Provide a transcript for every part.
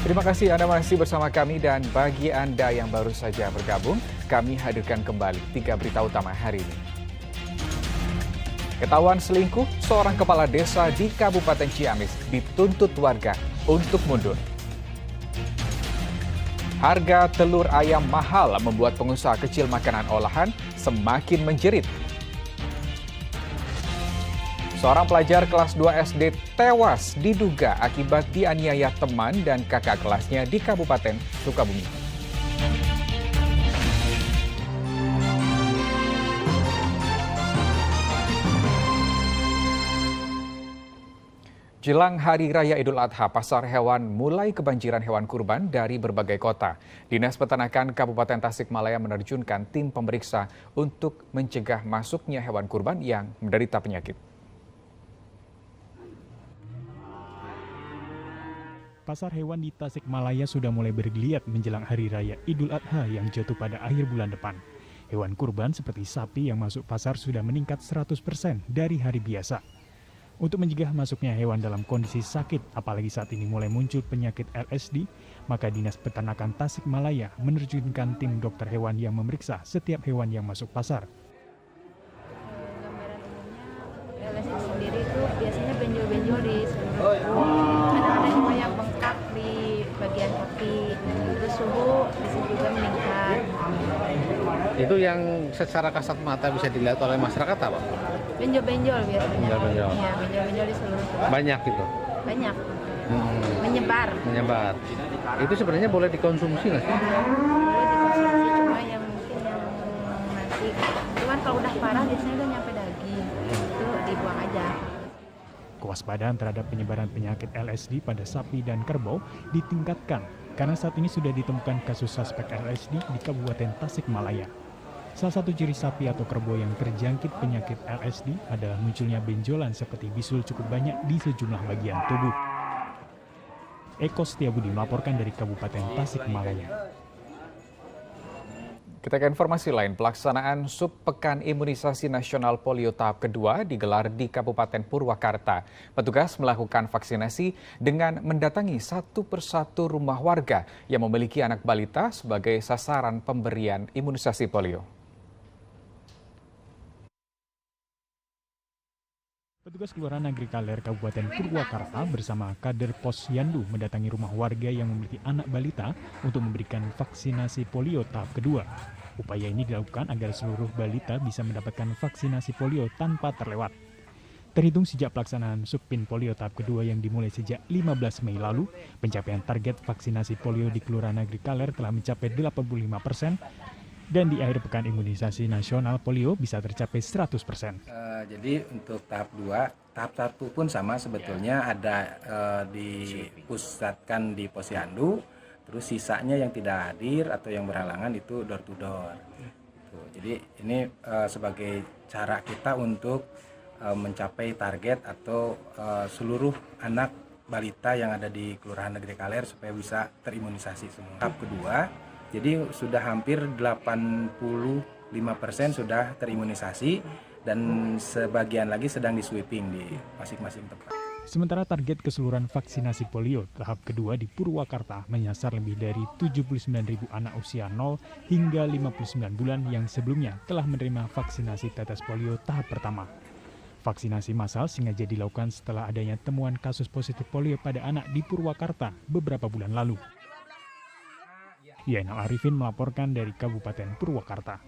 Terima kasih Anda masih bersama kami dan bagi Anda yang baru saja bergabung, kami hadirkan kembali 3 berita utama hari ini. Ketahuan selingkuh, seorang kepala desa di Kabupaten Ciamis dituntut warga untuk mundur. Harga telur ayam mahal membuat pengusaha kecil makanan olahan semakin menjerit. Seorang pelajar kelas 2 SD tewas diduga akibat dianiaya teman dan kakak kelasnya di Kabupaten Sukabumi. Jelang Hari Raya Idul Adha, pasar hewan mulai kebanjiran hewan kurban dari berbagai kota. Dinas Peternakan Kabupaten Tasikmalaya menerjunkan tim pemeriksa untuk mencegah masuknya hewan kurban yang menderita penyakit. Pasar hewan di Tasikmalaya sudah mulai bergeliat menjelang Hari Raya Idul Adha yang jatuh pada akhir bulan depan. Hewan kurban seperti sapi yang masuk pasar sudah meningkat 100% dari hari biasa. Untuk mencegah masuknya hewan dalam kondisi sakit, apalagi saat ini mulai muncul penyakit LSD, maka Dinas Peternakan Tasikmalaya menerjunkan tim dokter hewan yang memeriksa setiap hewan yang masuk pasar. Gambaran umumnya LSD sendiri itu biasanya benjol-benjol di seluruh tubuh. Ada juga yang bengkak di bagian kaki, terus suhu bisa juga meningkat. Itu yang secara kasat mata bisa dilihat oleh masyarakat apa? Benjol-benjol biasanya. Benjol-benjol. Iya, benjol-benjol di seluruh tubuh. Banyak gitu? Banyak. Menyebar. Menyebar. Itu sebenarnya boleh dikonsumsi nggak sih? Boleh dikonsumsi, cuma yang mungkin yang nanti. Cuman kalau udah parah biasanya udah nyampe daging. Itu dibuang aja. Kewaspadaan terhadap penyebaran penyakit LSD pada sapi dan kerbau ditingkatkan karena saat ini sudah ditemukan kasus suspek LSD di Kabupaten Tasikmalaya. Salah satu ciri sapi atau kerbau yang terjangkit penyakit LSD adalah munculnya benjolan seperti bisul cukup banyak di sejumlah bagian tubuh. Eko Setiabudi melaporkan dari Kabupaten Tasikmalaya. Kita ke informasi lain, pelaksanaan Subpekan Imunisasi Nasional Polio tahap kedua digelar di Kabupaten Purwakarta. Petugas melakukan vaksinasi dengan mendatangi satu persatu rumah warga yang memiliki anak balita sebagai sasaran pemberian imunisasi polio. Petugas Kelurahan Negeri Kaler Kabupaten Purwakarta bersama kader Posyandu mendatangi rumah warga yang memiliki anak balita untuk memberikan vaksinasi polio tahap kedua. Upaya ini dilakukan agar seluruh balita bisa mendapatkan vaksinasi polio tanpa terlewat. Terhitung sejak pelaksanaan Subpin Polio tahap kedua yang dimulai sejak 15 Mei lalu, pencapaian target vaksinasi polio di Kelurahan Negeri Kaler telah mencapai 85%. Dan di akhir pekan imunisasi nasional polio bisa tercapai 100%. Jadi untuk tahap 2, tahap 1 pun sama sebetulnya ada dipusatkan di Posyandu, terus sisanya yang tidak hadir atau yang berhalangan itu door to door. Jadi ini sebagai cara kita untuk mencapai target atau seluruh anak balita yang ada di Kelurahan Negeri Kaler supaya bisa terimunisasi semua. Tahap kedua, jadi sudah hampir 85% sudah terimunisasi dan sebagian lagi sedang di sweeping di masing-masing tempat. Sementara target keseluruhan vaksinasi polio tahap kedua di Purwakarta menyasar lebih dari 79.000 anak usia 0 hingga 59 bulan yang sebelumnya telah menerima vaksinasi tetes polio tahap pertama. Vaksinasi massal sengaja dilakukan setelah adanya temuan kasus positif polio pada anak di Purwakarta beberapa bulan lalu. Yainal Arifin melaporkan dari Kabupaten Purwakarta.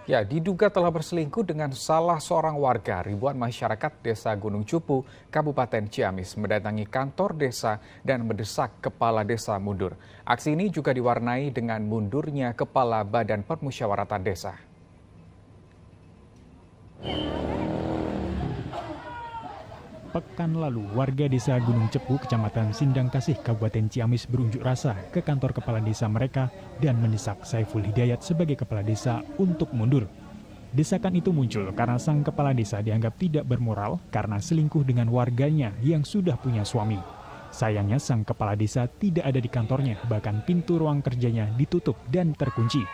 Ya, diduga telah berselingkuh dengan salah seorang warga, ribuan masyarakat Desa Gunung Cupu, Kabupaten Ciamis mendatangi kantor desa dan mendesak kepala desa mundur. Aksi ini juga diwarnai dengan mundurnya kepala Badan Permusyawaratan Desa. Pekan lalu, warga desa Gunung Cepu, Kecamatan Sindang Kasih, Kabupaten Ciamis berunjuk rasa ke kantor kepala desa mereka dan mendesak Saiful Hidayat sebagai kepala desa untuk mundur. Desakan itu muncul karena sang kepala desa dianggap tidak bermoral karena selingkuh dengan warganya yang sudah punya suami. Sayangnya sang kepala desa tidak ada di kantornya, bahkan pintu ruang kerjanya ditutup dan terkunci.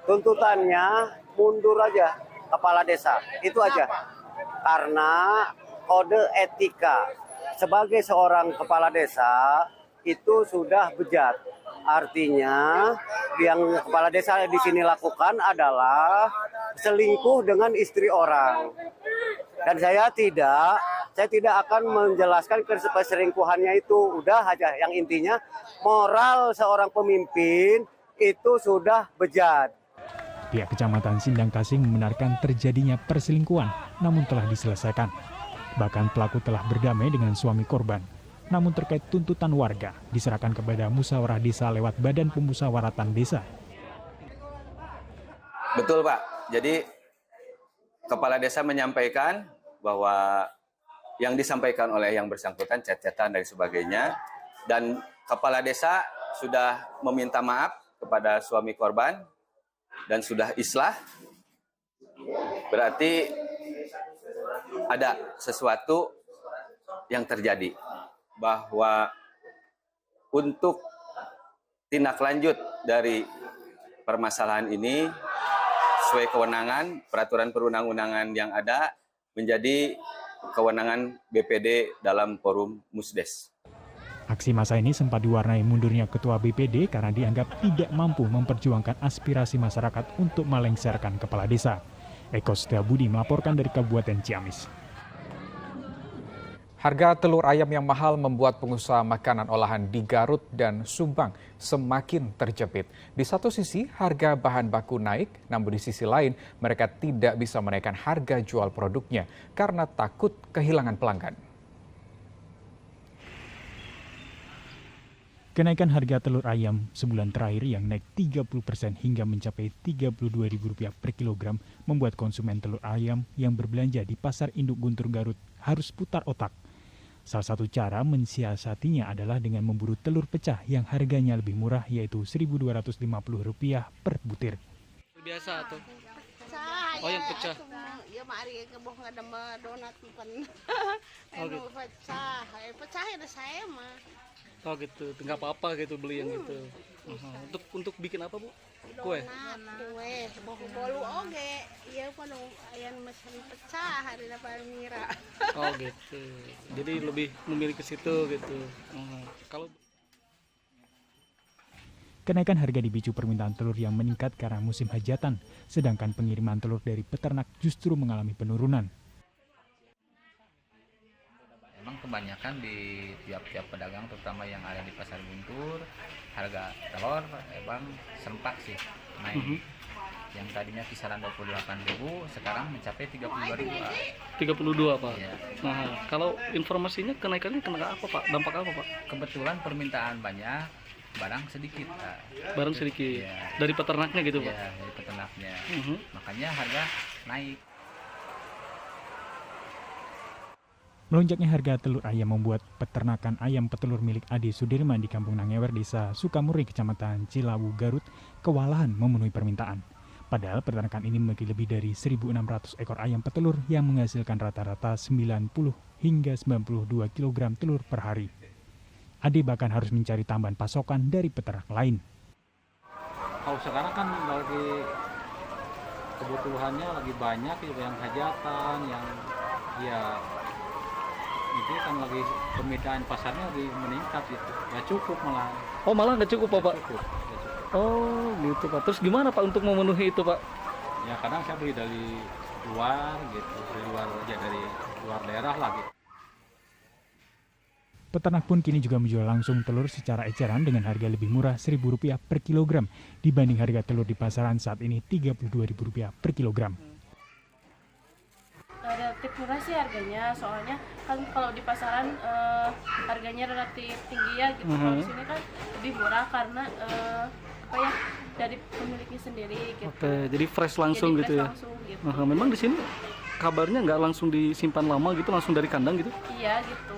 Tuntutannya mundur aja kepala desa, itu aja. Karena kode etika sebagai seorang kepala desa itu sudah bejat. Artinya yang kepala desa di sini lakukan adalah selingkuh dengan istri orang. Dan saya tidak akan menjelaskan keselingkuhannya itu. Udah aja, yang intinya moral seorang pemimpin itu sudah bejat. Pihak Kecamatan Sindang Kasing membenarkan terjadinya perselingkuhan, namun telah diselesaikan. Bahkan pelaku telah berdamai dengan suami korban. Namun terkait tuntutan warga, diserahkan kepada musyawarah desa lewat Badan Pemusyawaratan Desa. Betul Pak, jadi Kepala Desa menyampaikan bahwa yang disampaikan oleh yang bersangkutan, chat-chatan dan sebagainya, dan Kepala Desa sudah meminta maaf kepada suami korban dan sudah islah, berarti ada sesuatu yang terjadi, bahwa untuk tindak lanjut dari permasalahan ini sesuai kewenangan peraturan perundang-undangan yang ada menjadi kewenangan BPD dalam forum Musdes. Aksi massa ini sempat diwarnai mundurnya Ketua BPD karena dianggap tidak mampu memperjuangkan aspirasi masyarakat untuk melengsarkan kepala desa. Eko Setiabudi melaporkan dari Kabupaten Ciamis. Harga telur ayam yang mahal membuat pengusaha makanan olahan di Garut dan Subang semakin terjepit. Di satu sisi harga bahan baku naik, namun di sisi lain mereka tidak bisa menaikkan harga jual produknya karena takut kehilangan pelanggan. Kenaikan harga telur ayam sebulan terakhir yang naik 30% hingga mencapai Rp32.000 per kilogram membuat konsumen telur ayam yang berbelanja di Pasar Induk Guntur Garut harus putar otak. Salah satu cara mensiasatinya adalah dengan memburu telur pecah yang harganya lebih murah yaitu Rp1.250 per butir. Biasa tuh. Oh yang pecah. Ya mari keboh ada donat bukan. Pecah. Pecah ada saya mah. Oh gitu, nggak apa-apa gitu beli yang gitu. Untuk bikin apa Bu? Kue? Kue, bolu oge. Iya kan ayam mesin pecah hari dapat mira. Oh gitu. Jadi lebih memilih ke situ gitu. Kalau kenaikan harga dipicu permintaan telur yang meningkat karena musim hajatan, sedangkan pengiriman telur dari peternak justru mengalami penurunan. Memang kebanyakan di tiap-tiap pedagang, terutama yang ada di Pasar Guntur, harga telur emang serempak sih naik. Yang tadinya kisaran 28.000, sekarang mencapai 32.000. 32 Pak? Iya. Nah, kalau informasinya kenaikannya kena apa Pak? Dampak apa Pak? Kebetulan permintaan banyak, barang sedikit. Barang sedikit? Ya. Dari peternaknya gitu Pak? Iya, dari peternaknya. Makanya harga naik. Melonjaknya harga telur ayam membuat peternakan ayam petelur milik Ade Sudirman di Kampung Nangewer, Desa Sukamuri, Kecamatan Cilawu, Garut, kewalahan memenuhi permintaan. Padahal peternakan ini memiliki lebih dari 1.600 ekor ayam petelur yang menghasilkan rata-rata 90 hingga 92 kg telur per hari. Ade bahkan harus mencari tambahan pasokan dari peternak lain. Kalau sekarang kan lagi kebutuhannya lagi banyak, yang hajatan, yang ya itu kan lagi permintaan pasarnya lagi meningkat gitu, nggak cukup malah. Oh malah nggak cukup Pak? Cukup. Oh gitu Pak. Terus gimana Pak untuk memenuhi itu Pak? Ya kadang saya beli dari luar gitu, dari luar daerah lah gitu. Peternak pun kini juga menjual langsung telur secara eceran dengan harga lebih murah Rp1.000 per kilogram dibanding harga telur di pasaran saat ini Rp32.000 per kilogram. Relatif murah sih harganya, soalnya kan kalau di pasaran harganya relatif tinggi ya gitu. Kalau di sini kan lebih murah karena dari pemiliknya sendiri gitu. Oke, jadi fresh langsung gitu ya. Langsung, gitu. Memang di sini kabarnya nggak langsung disimpan lama gitu, langsung dari kandang gitu? Iya gitu.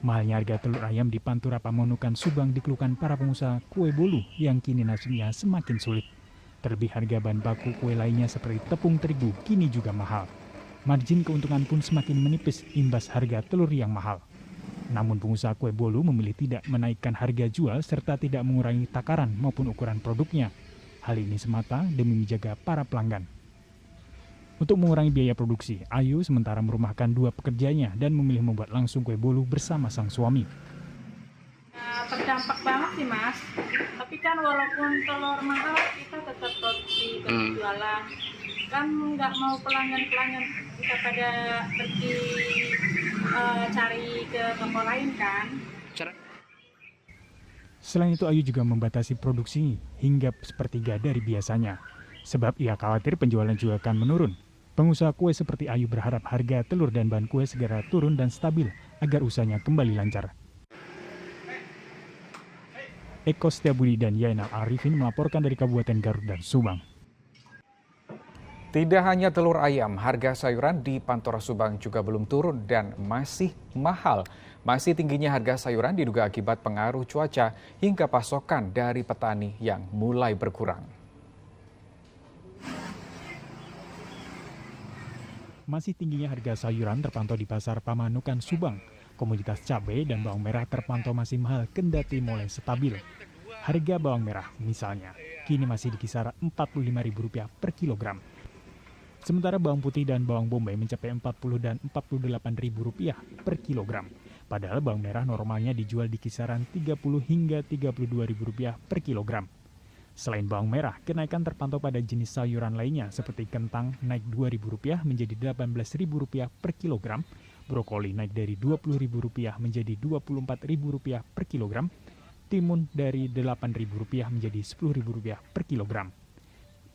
Mahalnya harga telur ayam di Pantura Pamonukan, Subang dikeluhkan para pengusaha kue bolu yang kini nasibnya semakin sulit. Terlebih harga bahan baku kue lainnya seperti tepung terigu kini juga mahal. Margin keuntungan pun semakin menipis imbas harga telur yang mahal. Namun pengusaha kue bolu memilih tidak menaikkan harga jual serta tidak mengurangi takaran maupun ukuran produknya. Hal ini semata demi menjaga para pelanggan. Untuk mengurangi biaya produksi, Ayu sementara merumahkan 2 pekerjanya dan memilih membuat langsung kue bolu bersama sang suami. Terdampak banget sih Mas, tapi kan walaupun telur mahal kita tetap jualan, kan nggak mau pelanggan kita pada pergi cari ke toko lain kan. Selain itu, Ayu juga membatasi produksi hingga sepertiga dari biasanya, sebab ia khawatir penjualan juga akan menurun. Pengusaha kue seperti Ayu berharap harga telur dan bahan kue segera turun dan stabil agar usahanya kembali lancar. Eko Setiabudi dan Yainal Arifin melaporkan dari Kabupaten Garut dan Subang. Tidak hanya telur ayam, harga sayuran di Pantora Subang juga belum turun dan masih mahal. Masih tingginya harga sayuran diduga akibat pengaruh cuaca hingga pasokan dari petani yang mulai berkurang. Masih tingginya harga sayuran terpantau di Pasar Pamanukan, Subang. Komoditas cabai dan bawang merah terpantau masih mahal kendati mulai stabil. Harga bawang merah misalnya kini masih di kisaran Rp45.000 per kilogram. Sementara bawang putih dan bawang bombay mencapai Rp40 dan Rp48.000 per kilogram. Padahal bawang merah normalnya dijual di kisaran Rp30 hingga Rp32.000 per kilogram. Selain bawang merah, kenaikan terpantau pada jenis sayuran lainnya seperti kentang naik Rp2.000 menjadi Rp18.000 per kilogram, brokoli naik dari Rp20.000 menjadi Rp24.000 per kilogram, timun dari Rp8.000 menjadi Rp10.000 per kilogram.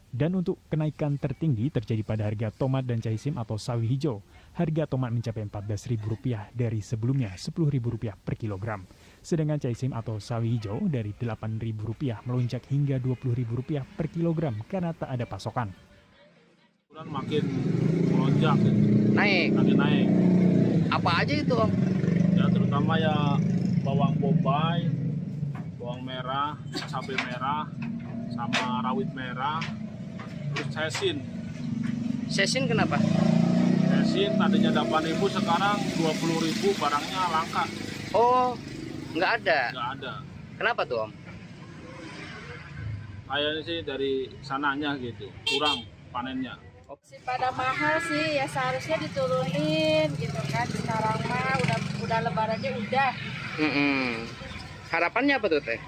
Dan untuk kenaikan tertinggi terjadi pada harga tomat dan caisim atau sawi hijau. Harga tomat mencapai Rp14.000 dari sebelumnya Rp10.000 per kilogram. Sedangkan caisim atau sawi hijau dari Rp8.000 melonjak hingga Rp20.000 per kilogram karena tak ada pasokan. Makin melonjak, naik. Apa aja itu Om? Ya terutama ya bawang bombay, bawang merah, cabai merah, sama rawit merah, terus sesin. Sesin kenapa? Sesin tadinya Rp8.000 sekarang Rp20.000, barangnya langka. Oh, nggak ada? Nggak ada. Kenapa tuh Om? Kayaknya sih dari sananya gitu, kurang panennya. Pada mahal sih, ya seharusnya diturunin gitu kan. Sekarang mah udah lebarannya udah. Harapannya apa tuh Teh?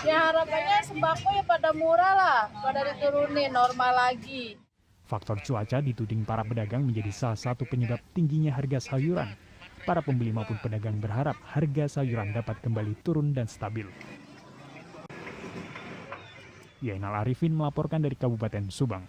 Ya harapannya sembako ya pada murah lah, pada diturunin normal lagi. Faktor cuaca dituding para pedagang menjadi salah satu penyebab tingginya harga sayuran. Para pembeli maupun pedagang berharap harga sayuran dapat kembali turun dan stabil. Yainal Arifin melaporkan dari Kabupaten Subang.